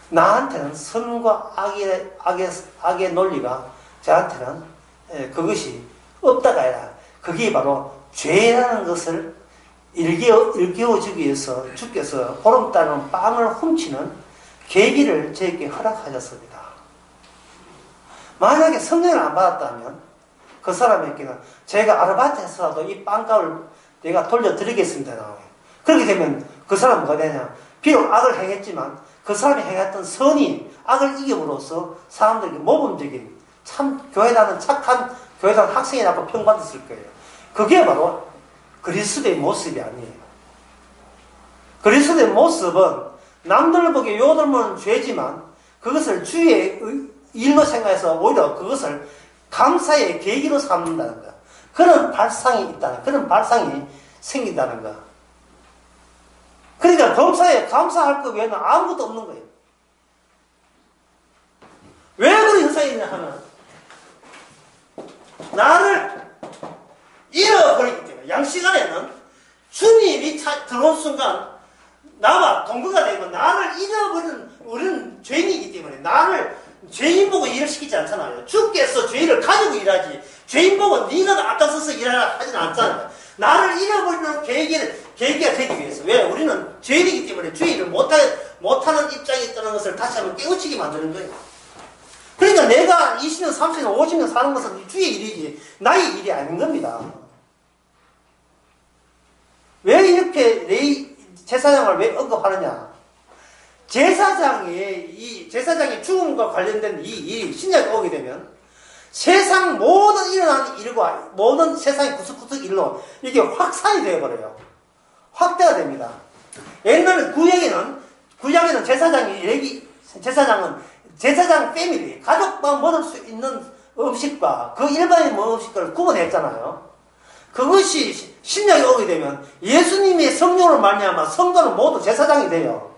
나한테는 선과 악의 논리가 저한테는 그것이 없다가 아니라 그게 바로 죄라는 것을 일깨워주기 위해서 주께서 보름달은 빵을 훔치는 계기를 저에게 허락하셨습니다. 만약에 성령을 안 받았다면 그 사람에게는 제가 아르바이트해서라도 이 빵값을 내가 돌려드리겠습니다. 그렇게 되면 그 사람은 뭐가 되냐? 비록 악을 행했지만 그 사람이 행했던 선이 악을 이김으로써 사람들에게 모범적인 참 교회다는 착한 교회다는 학생이라고 평받았을 거예요. 그게 바로 그리스도의 모습이 아니에요. 그리스도의 모습은 남들 보기에 요들은 죄지만 그것을 주의 일로 생각해서 오히려 그것을 감사의 계기로 삼는다는 것. 그런 발상이 있다는, 그런 발상이 생긴다는 것. 그러니까 범사에 감사할 것 외에는 아무것도 없는 거예요. 왜 그런 현상이 있냐 하면 나를 잃어버리기 때문에 양식 안에는 주님이 들어온 순간 나와 동거가 되면 나를 잃어버리는 우리는 죄인이기 때문에 나를 죄인 보고 일을 시키지 않잖아요. 주께서 죄인을 가지고 일하지 죄인 보고 네가 앞장서서 일하라 하지는 않잖아요. 나를 잃어버리는 계기가 되기 위해서. 왜? 우리는 죄인이기 때문에 주의를 못하는 입장에 있다는 것을 다시 한번 깨우치게 만드는 거예요. 그러니까 내가 20년, 30년, 50년 사는 것은 주의 일이지 나의 일이 아닌 겁니다. 왜 이렇게 제사장을 왜 언급하느냐? 제사장의 죽음과 관련된 이 일이 신약에 오게 되면 세상 모든 일어나는 일과 모든 세상의 구석구석 일로 이게 확산이 되어버려요. 확대가 됩니다. 옛날 구약에는 제사장 패밀리, 가족만 먹을 수 있는 음식과 그 일반인 먹는 음식을 구분했잖아요. 그것이 신약에 오게 되면 예수님의 성령을 말미암아 성도는 모두 제사장이 돼요.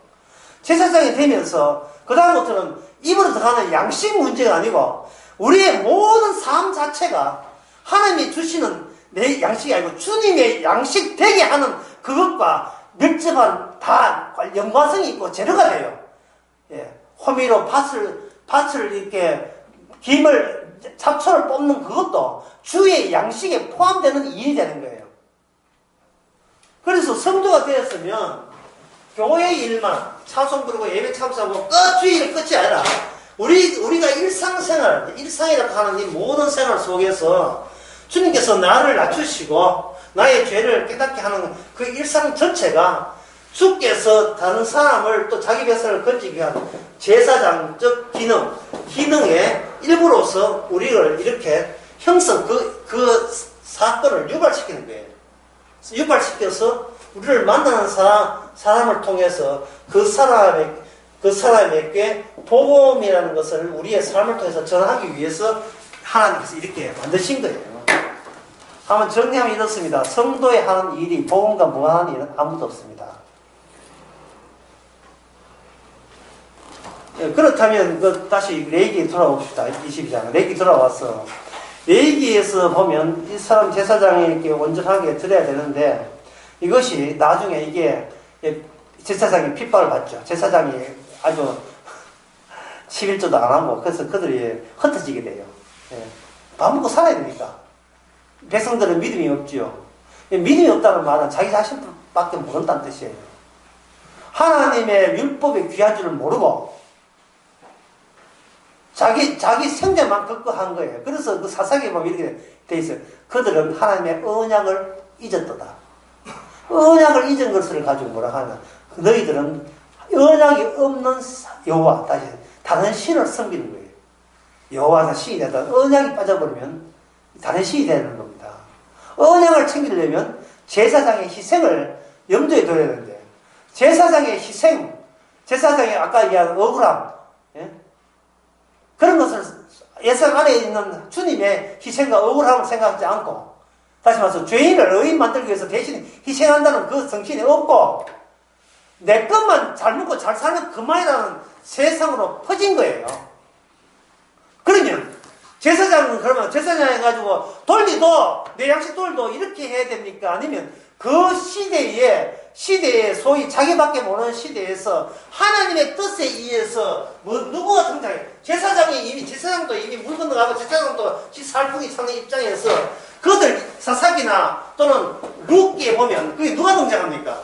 제사장이 되면서 그 다음부터는 입으로 들어가는 양식 문제가 아니고 우리의 모든 삶 자체가 하나님이 주시는 내 양식이 아니고 주님의 양식 되게 하는 그것과 밀접한 다 연관성이 있고 재료가 돼요. 예. 호미로 밭을 이렇게 잡초를 뽑는 그것도 주의 양식에 포함되는 일이 되는 거예요. 그래서 성도가 되었으면 교회 일만 찬송 부르고 예배 참석하고 주일은 끝이 아니라 우리가 일상이라고 하는 이 모든 생활 속에서 주님께서 나를 낮추시고 나의 죄를 깨닫게 하는 그 일상 전체가 주께서 다른 사람을 또 자기 백성을 건지기 위한 제사장적 기능의 일부로서 우리를 이렇게 그 사건을 유발시키는 거예요. 유발시켜서 우리를 만나는 사람을 통해서 그 사람에게 복음이라는 것을 우리의 삶을 통해서 전하기 위해서 하나님께서 이렇게 만드신 거예요. 한번 정리하면 이렇습니다. 성도의 하는 일이 복음과 무관한 일은 아무도 없습니다. 예, 그렇다면 다시 레위기에 돌아옵시다. 22장. 레위기 돌아와서 레위기에서 보면 이 사람 제사장에게 온전하게 드려야 되는데 이것이 나중에 이게 제사장이 핍박을 받죠. 제사장이 아주 11조도 안 하고 그래서 그들이 흩어지게 돼요. 예. 밥 먹고 살아야 되니까. 백성들은 믿음이 없지요. 믿음이 없다는 말은 자기 자신밖에 모른다는 뜻이에요. 하나님의 율법의 귀한 줄을 모르고 자기 생존만 걷고 한 거예요. 그래서 그 사사기에 보면 이렇게 돼 있어요. 그들은 하나님의 언약을 잊었도다. 언약을 잊은 것을 가지고 뭐라 하냐. 너희들은 언약이 없는 여호와, 다른 신을 섬기는 거예요. 여호와가 신이 되다. 언약이 빠져버리면 다른 신이 되는 겁니다. 언약을 챙기려면 제사장의 희생을 염두에 둬야 되는데 제사장의 희생, 제사장의 아까 이야기한 억울함, 예? 그런 것을 예상 안에 있는 주님의 희생과 억울함을 생각하지 않고 다시 말해서 죄인을 의인 만들기 위해서 대신 희생한다는 그 정신이 없고 내 것만 잘 먹고 잘 사는 그만이라는 세상으로 퍼진 거예요. 그러면 제사장은 그러면 제사장 해가지고 돌리도 내 양식 돌도 이렇게 해야 됩니까? 아니면 그 시대에 소위 자기밖에 모르는 시대에서 하나님의 뜻에 의해서 누구가 등장해? 제사장도 이미 물 건너가고 제사장도 살풍이 차는 입장에서 그들 사사기나 또는 룻기에 보면 그게 누가 등장합니까?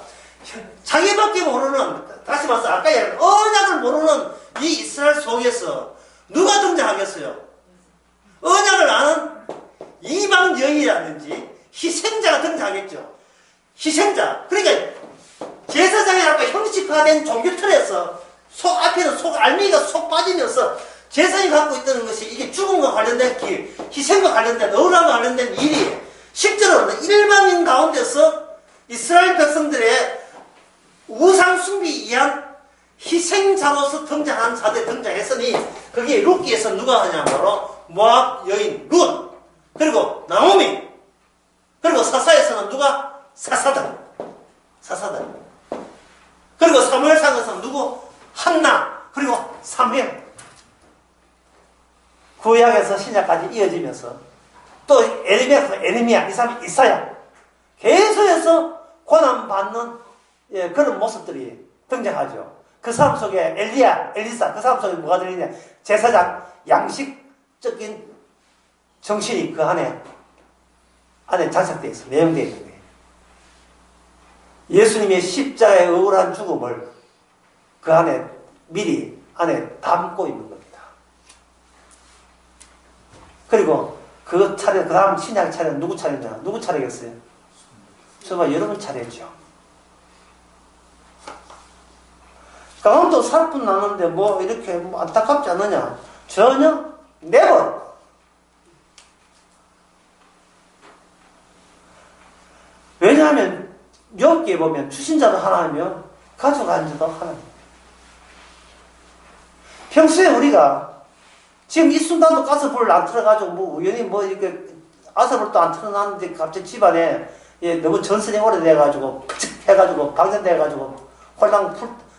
자기밖에 모르는, 다시 말해서 아까 얘기한 언약을 모르는 이 이스라엘 속에서 누가 등장하겠어요? 언약을 아는 이방 여인이라든지 희생자가 등장하겠죠. 희생자. 그러니까 제사장이라고 형식화된 종교 틀에서 앞에는 알맹이가 속 빠지면서 제사장이 갖고 있다는 것이 이게 죽음과 관련된 길, 희생과 관련된 억울함과 관련된 일이 실제로는 일반인 가운데서 이스라엘 백성들의 우상 숭배에 의한 희생자로서 등장한 자들이 등장했으니 거기에 룻기에서 누가 하냐 바로 모압 여인 룻, 그리고 나오미, 그리고 사사에서는 누가? 사사들. 그리고 사무엘상에서는 누구? 한나, 그리고 사무엘. 구약에서 신약까지 이어지면서 또 에레미야, 이 사람이 이사야. 계속해서 고난받는 그런 모습들이 등장하죠. 그 사람 속에 엘리사, 그 사람 속에 뭐가 들리냐? 제사장, 양식적인 정신이 그 안에 장착되어 있어요. 내용되어 있는 거예요. 예수님의 십자가의 억울한 죽음을 그 안에 미리 안에 담고 있는 겁니다. 그리고 그 차례, 그 다음 신약 차례는 누구 차례냐? 누구 차례겠어요? 정말 여러분 차례죠. 강원도 살뿐 나는데 뭐 이렇게 뭐 안타깝지 않느냐? 전혀 never. 왜냐하면 여기에 보면 주신자도 하나이며 가져간 자도 하나님. 평소에 우리가 지금 이 순간도 가스불을 안 틀어가지고 뭐 우연히 뭐 이렇게 가스불도 안 틀어놨는데 갑자기 집안에 너무 전선이 오래돼가지고 해가지고 방전돼가지고 홀랑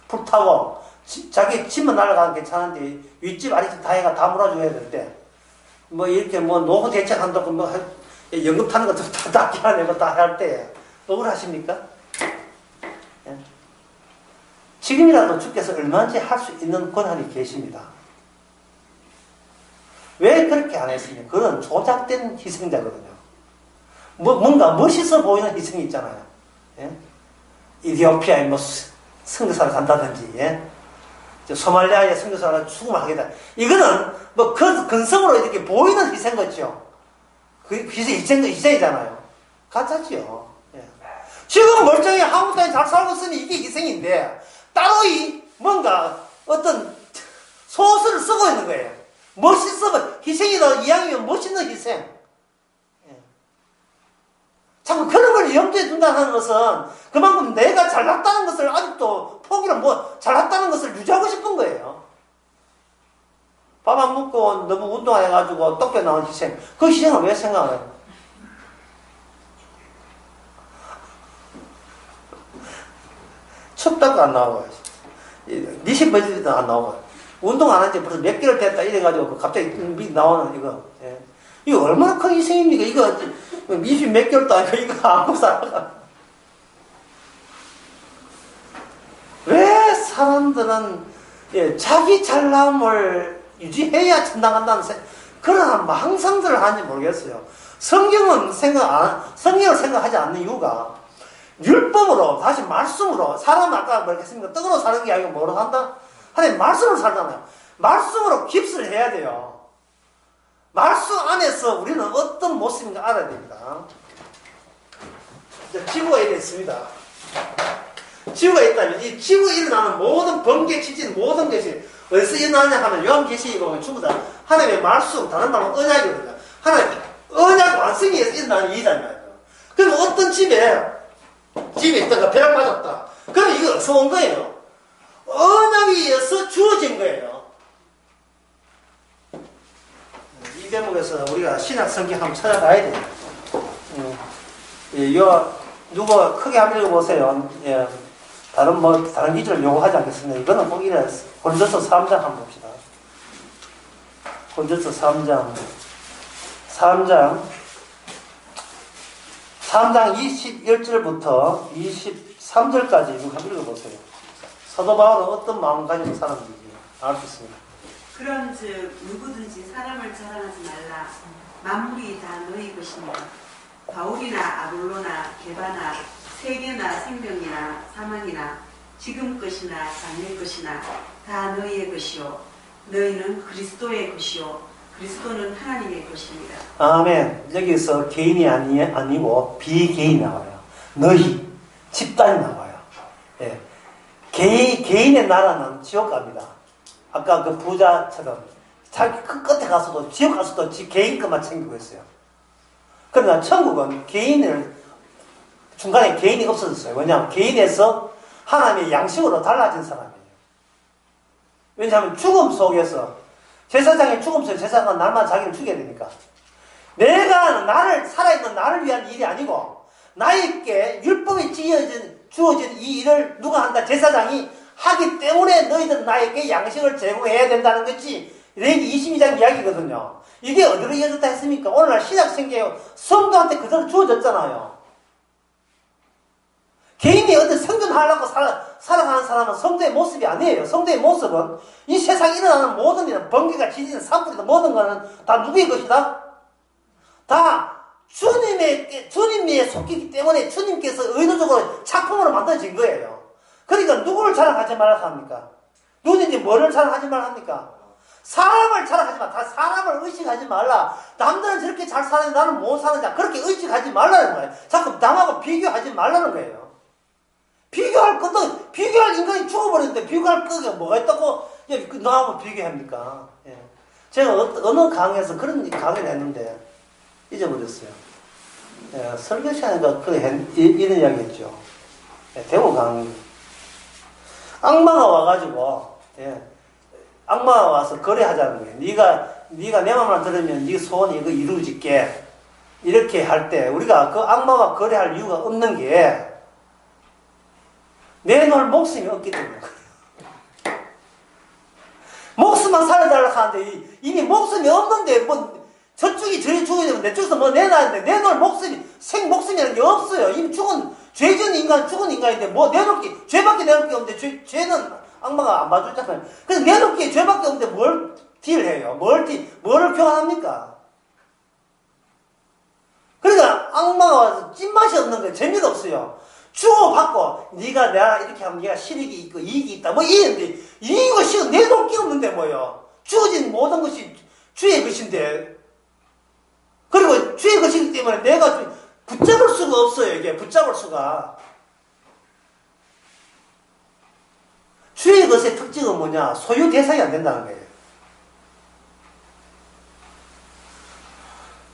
불타고 자기 집만 날아가면 괜찮은데 윗집 아랫집 다 해가 다 몰아줘야 될 때 뭐 이렇게 뭐 노후 대책한다고 뭐 연금 타는 것도 다 끼워내고 다 할 때 억울하십니까? 예? 지금이라도 주께서 얼마든지 할 수 있는 권한이 계십니다. 왜 그렇게 안 했습니까? 그건 조작된 희생자거든요. 뭔가 멋있어 보이는 희생이 있잖아요. 예? 이디오피아에 뭐 선교사를 간다든지, 예? 소말리아에 선교사를 죽음을 하겠다. 이거는 뭐 근성으로 이렇게 보이는 희생 거죠. 그 희생이잖아요. 가짜지요. 예. 지금 멀쩡히 한국 땅에 잘 살고 있으니 이게 희생인데 따로 뭔가 어떤 소스를 쓰고 있는 거예요. 멋있으면 희생이다 이왕이면 멋있는 희생. 예. 자꾸 그런 걸 염두에 둔다는 것은 그만큼 내가 잘났다는 것을 아직도 포기를 잘났다는 것을 유지하고 싶은 거예요. 밥 안 먹고 너무 운동해가지고 똥배 나온 희생. 그 희생을 왜 생각해요? 춥다고 안 나오고, 니시 버지도 안 나오고, 운동 안 한 지 벌써 몇 개월 됐다 이래가지고 갑자기 나오는 이거. 예. 이거 얼마나 큰 희생입니까? 이거 미시 몇 개월도 아니고 이거 안고 살아가. 왜 사람들은 자기 잘남을 유지해야 천당한다는 그런 망상들을 하는지 모르겠어요. 성경을 생각하지 않는 이유가 율법으로 다시 말씀으로 사람 아까 뭐랬습니까? 떡으로 사는 게 아니고 뭐로 산다? 하나님 말씀으로 살잖아요. 말씀으로 깁스를 해야 돼요. 말씀 안에서 우리는 어떤 모습인가 알아야 됩니다. 지구가 이래 있습니다. 지구가 있다면 이 지구에 일어나는 모든 번개, 지진, 모든 것이 어디서 일어나냐 하면 요한계시록에 보면 전부 다 하나님의 말씀, 다른 말로 언약이거든요. 하나님 언약 완성에서 일어나는 일이잖아요. 그럼 어떤 집에 있다가 벼락 맞았다. 그럼 이거 어디서 온 거예요? 언약에 의해서 주어진 거예요. 이 대목에서 우리가 신약 성경 한번 찾아가야 돼요. 누구 크게 한번 읽어보세요. 예. 다른 기준을 요구하지 않겠습니다. 이거는 꼭 이래. 고린도서 3장 한번 봅시다. 고린도서 3장 21절부터 23절까지 이거 한번 읽어보세요. 사도 바울은 어떤 마음 가지고 살았는지 알 수 있습니다. 그런즉 누구든지 사람을 자랑하지 말라. 만물이 다 너희 것이니라. 바울이나 아볼로나 게바나 세계나 생명이나 사망이나 지금 것이나 장래 것이나 다 너희의 것이요 너희는 그리스도의 것이요 그리스도는 하나님의 것입니다. 아멘. 여기서 개인이 아니고 비개인이 나와요. 너희 집단이 나와요. 예. 개인의 나라는 지옥 갑니다. 아까 그 부자처럼 자기 끝에 가서도 지옥 가서도 개인 것만 챙기고 있어요. 그러나 천국은 중간에 개인이 없어졌어요. 왜냐하면 개인에서 하나님의 양식으로 달라진 사람이에요. 왜냐하면 죽음 속에서 제사장의 죽음 속에 제사장은 날마다 자기를 죽여야 되니까 살아있는 나를 위한 일이 아니고 나에게 율법이 주어진 이 일을 누가 한다? 제사장이 하기 때문에 너희들은 나에게 양식을 제공해야 된다는 것이 레위기 22장 이야기거든요. 이게 어디로 이어졌다 했습니까? 오늘날 신약 성경에 성도한테 그대로 주어졌잖아요. 개인이 어떤 생존하려고 살아가는 사람은 성도의 모습이 아니에요. 성도의 모습은 이 세상에 일어나는 모든 일은 번개가 지지는 산불이다 모든 거는 다 누구의 것이다? 다 주님의 주님에 속기기 때문에 주님께서 의도적으로 작품으로 만들어진 거예요. 그러니까 누구를 자랑하지 말라고 합니까? 누구든지 뭐를 자랑하지 말라 합니까? 사람을 자랑하지 마. 다 사람을 의식하지 말라. 남들은 저렇게 잘 사는데 나는 못 사는지 그렇게 의식하지 말라는 거예요. 자꾸 남하고 비교하지 말라는 거예요. 비교할 인간이 죽어버렸는데 비교할 거가 뭐가 있다고 너하고 비교합니까? 예. 제가 어느 강의에서 그런 강의를 했는데 잊어버렸어요. 예, 설교 시간인가 이런 이야기 했죠. 예, 대구 강의. 악마가 와가지고, 예, 악마가 와서 거래하자는 거예요. 네가 내 말만 들으면 네 소원이 이거 이루어질게. 이렇게 할 때 우리가 그 악마와 거래할 이유가 없는 게 내놓을 목숨이 없기 때문에 그래요. 목숨만 살려달라고 하는데 이미 목숨이 없는데 뭐 저쪽이 저리 죽어야 되면 내 쪽에서 뭐 내놔야 돼. 내놓을 목숨이 생목숨이라는 게 없어요. 이미 죄 지은 인간 죽은 인간인데 뭐 내놓을 게 죄밖에 내놓을 게 없는데 죄는 악마가 안 봐주잖아요. 그래서 내놓을 게 죄밖에 없는데 뭘 딜해요? 뭐를 교환합니까? 그러니까 악마가 와서 찐맛이 없는 거예요. 재미가 없어요. 주고받고 네가 내가 이렇게 하면 네가 실익이 있고 이익이 있다 뭐 이랬는데 이익과 실익은 내놓을 게 없는데 뭐요. 주어진 모든 것이 주의 것인데 그리고 주의 것이기 때문에 내가 붙잡을 수가 없어요. 이게 붙잡을 수가. 주의 것의 특징은 뭐냐? 소유 대상이 안 된다는 거예요.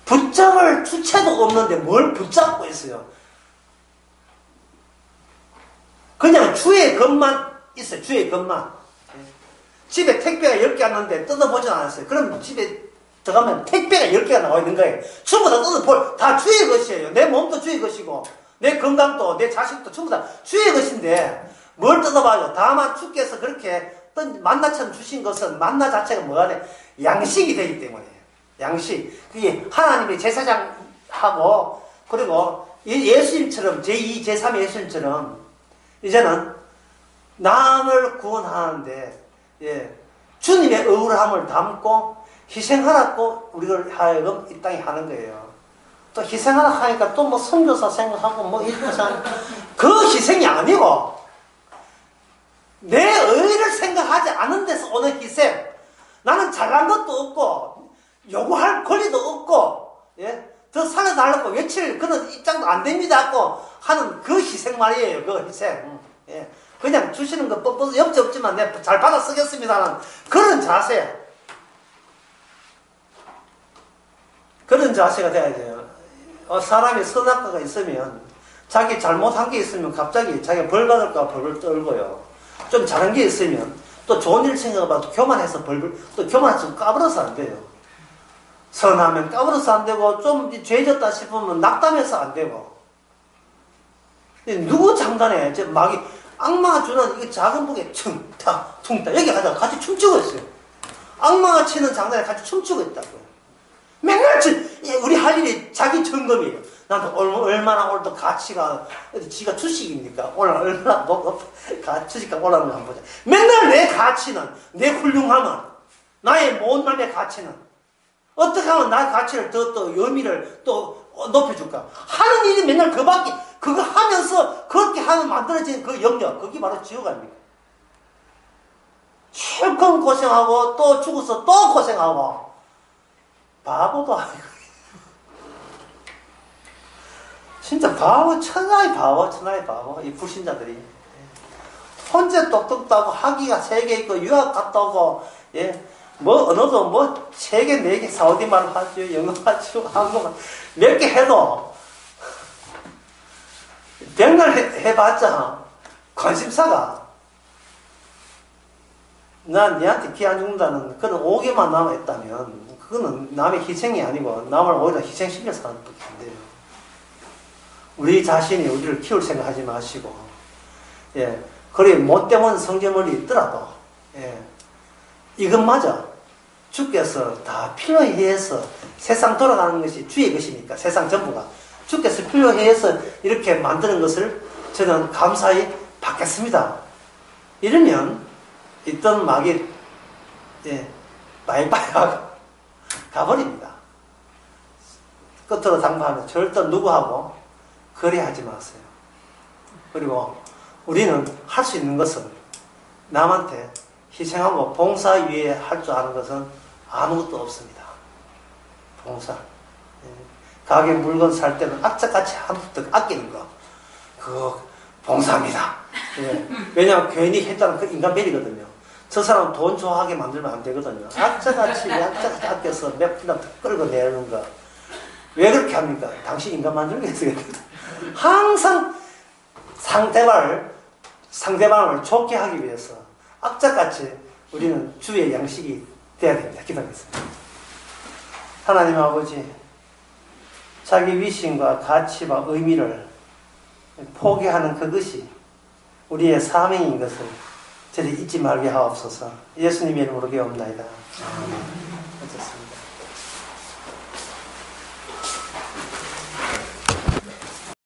붙잡을 주체도 없는데 뭘 붙잡고 있어요? 그냥 주의 것만 있어요. 주의 것만. 집에 택배가 10개 왔는데 뜯어보진 않았어요. 그럼 집에 들어가면 택배가 10개가 나와 있는 거예요. 전부 다 뜯어볼, 다 주의 것이에요. 내 몸도 주의 것이고, 내 건강도, 내 자식도 전부 다 주의 것인데, 뭘 뜯어봐요? 다만 주께서 그렇게 만나처럼 주신 것은 만나 자체가 뭐가 돼? 양식이 되기 때문에. 양식. 그게 하나님의 제사장하고, 그리고 예수님처럼, 제2, 제3 예수님처럼, 이제는 남을 구원하는데, 예, 주님의 억울함을 담고, 희생하라고 우리를 하여금 이 땅에 하는 거예요. 또 희생하라 하니까 또 뭐 선교사 생각하고 뭐 이런 생각. 그 희생이 아니고 내 의를 생각하지 않은 데서 오는 희생. 나는 잘난 것도 없고 요구할 권리도 없고 예? 더 살려달라고 외칠 그런 입장도 안 됩니다 하고 하는 그 희생 말이에요. 그 희생. 예. 그냥 주시는 거 뻔뻔 염치 없지만 내가 잘 받아 쓰겠습니다 하는 그런 자세. 그런 자세가 돼야 돼요. 사람이 선악과가 있으면 자기 잘못한 게 있으면 갑자기 자기가 벌 받을까 벌을 떨고요. 좀 잘한 게 있으면 또 좋은 일 생각해봐도 교만해서 또 교만해서 까불어서 안 돼요. 선하면 까불어서 안 되고 좀 죄졌다 싶으면 낙담해서 안 되고. 누구 장단에 막이 악마가 주는 이 작은 북에 퉁타 퉁타 여기 가다가 같이 춤추고 있어요. 악마가 치는 장단에 같이 춤추고 있다고요. 맨날 우리 할 일이 자기 점검이에요. 나도 얼마나 오늘도 가치가 지가 주식입니까? 오늘 얼마나 주식가 올라가는 거 한번 보자. 맨날 내 가치는 내 훌륭함은 나의 못남의 가치는 어떻게 하면 나의 가치를 더 의미를 또 높여줄까? 하는 일이 맨날 그밖에 그거 하면서 그렇게 하면 만들어진 그 영역 그게 바로 지옥 아닙니까? 실컷 고생하고 또 죽어서 또 고생하고 바보도 아니고 진짜 바보 천하의 바보 이 불신자들이 혼자 똑똑하고 학위가 3개 있고 유학 갔다 오고 예, 뭐 언어도 뭐 3개 4개 사우디말 하죠 영어 하죠 한국말 몇 개 해도 백날 해봤자 관심사가 난 니한테 기 안 죽는다는 그런 오개만 남아있다면 그거는 남의 희생이 아니고 남을 오히려 희생시켜서 하는 것밖에 안 돼요. 우리 자신이 우리를 키울 생각하지 마시고 예, 그래 못되면 성제물이 있더라도 예, 이것마저 주께서 다 필요해서 세상 돌아가는 것이 주의 것이니까 세상 전부가 주께서 필요해서 이렇게 만드는 것을 저는 감사히 받겠습니다. 이러면 있던 막이 예, 바이바이 하고 가버립니다. 끝으로 당부하면 절대 누구하고 거래하지 마세요. 그리고 우리는 할 수 있는 것을 남한테 희생하고 봉사 위에 할 줄 아는 것은 아무것도 없습니다. 봉사. 가게 물건 살 때는 악착같이 한푼 아끼는 거. 그거 봉사입니다. 예. 왜냐하면 괜히 했다는 그 인간벨이거든요. 저 사람 돈 좋아하게 만들면 안 되거든요. 악착같이 아껴서 몇 푼이나 끌고 내는 거. 왜 그렇게 합니까? 당신 인간 만들겠어요. 항상 상대방을 좋게 하기 위해서 악착같이 우리는 주의 양식이 돼야 됩니다. 기도하겠습니다. 하나님 아버지, 자기 위신과 가치와 의미를 포기하는 그것이 우리의 사명인 것을 저희 잊지 말게 하옵소서. 예수님의 이름으로 기도합니다. 어쨌습니다.